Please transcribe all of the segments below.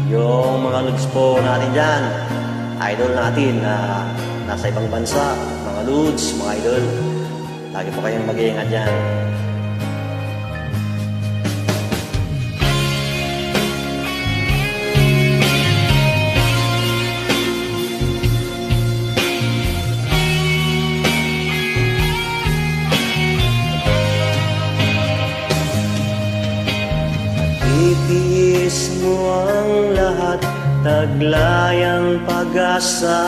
Yung mga lods po natin dyan, idol natin na nasa ibang bansa, mga lods, mga idol. Lagi po kayong mag-iingat dyan. Itiis mo ang lahat, taglayang pag-asa.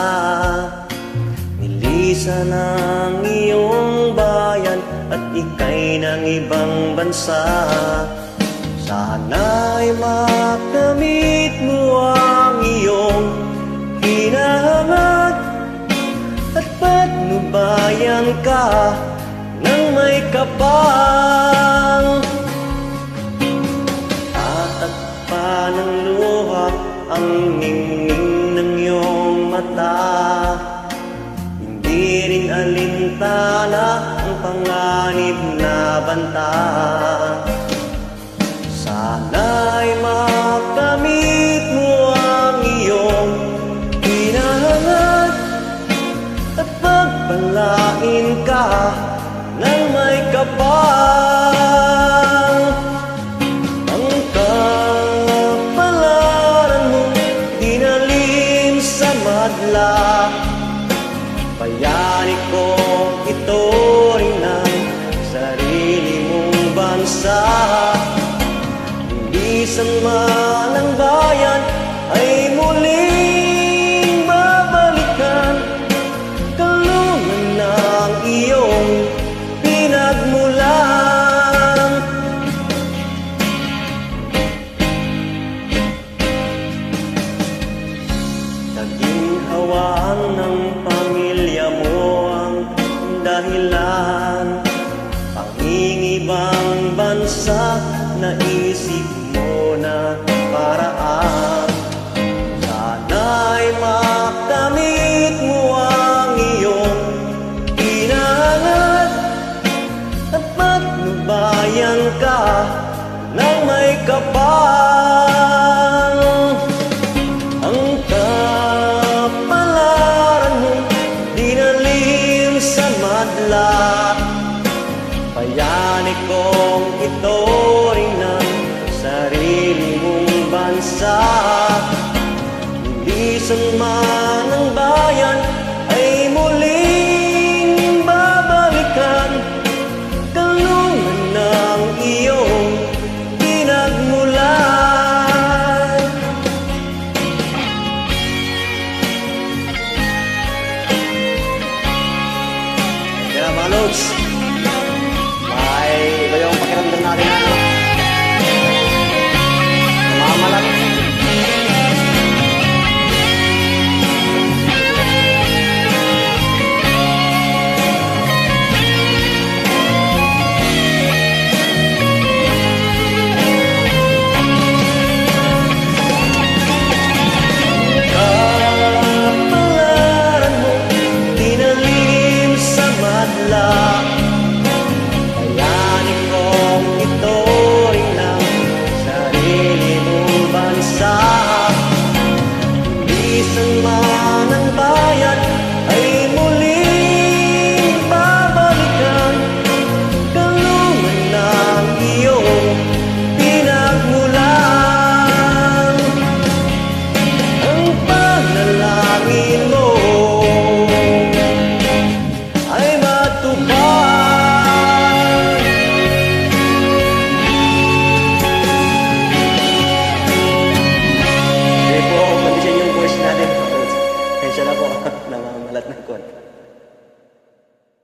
Nilisan ang iyong bayan at ika'y ng ibang bansa. Sana'y makamit mo ang iyong hinahangat at patnubayan ka ng may kapal. Tatakpan ng luha ang ningning ng iyong mata. Hindi rin alintana ang panganib na banta. Sana'y makamit mo ang iyong hinahangat at pagpalain ka ng may kapal. Ang kapalaran mo dinalim sa madla. Bayani ko ito rin ang sarili mong bansa. Linisan man ang bayan ay muling babalikan. Kalungan ng iyong pinagmulan. Kaginhawaan ng pamilya mo ang dahilan. Pangingibang bansa, naisip mo na paraan. Sana'y makamit mo ang iyong hinahangat at patnubayan ka ng may kapal. Ang kapalaran mo dinalim sa madla. Bayani kong ito rin ang sarili mong bansa. Linisan man ang bayan ay muling babalikan. Kalungan ng iyong pinagmulan. Kaya mga lods, iba yung pakiramdam natin na namamalat. Kapalaran mo dinalim sa madla. Bayani kong ito rin ang sarili mong bansa. Linisan man ang bayan ay muling babalikan. Kalungan ng iyong pinagmulan. Ang panalangin mo ay matupad. Hindi po, condition yung voice natin. Kaya siya na po, namamalat ng konti.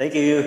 Thank you.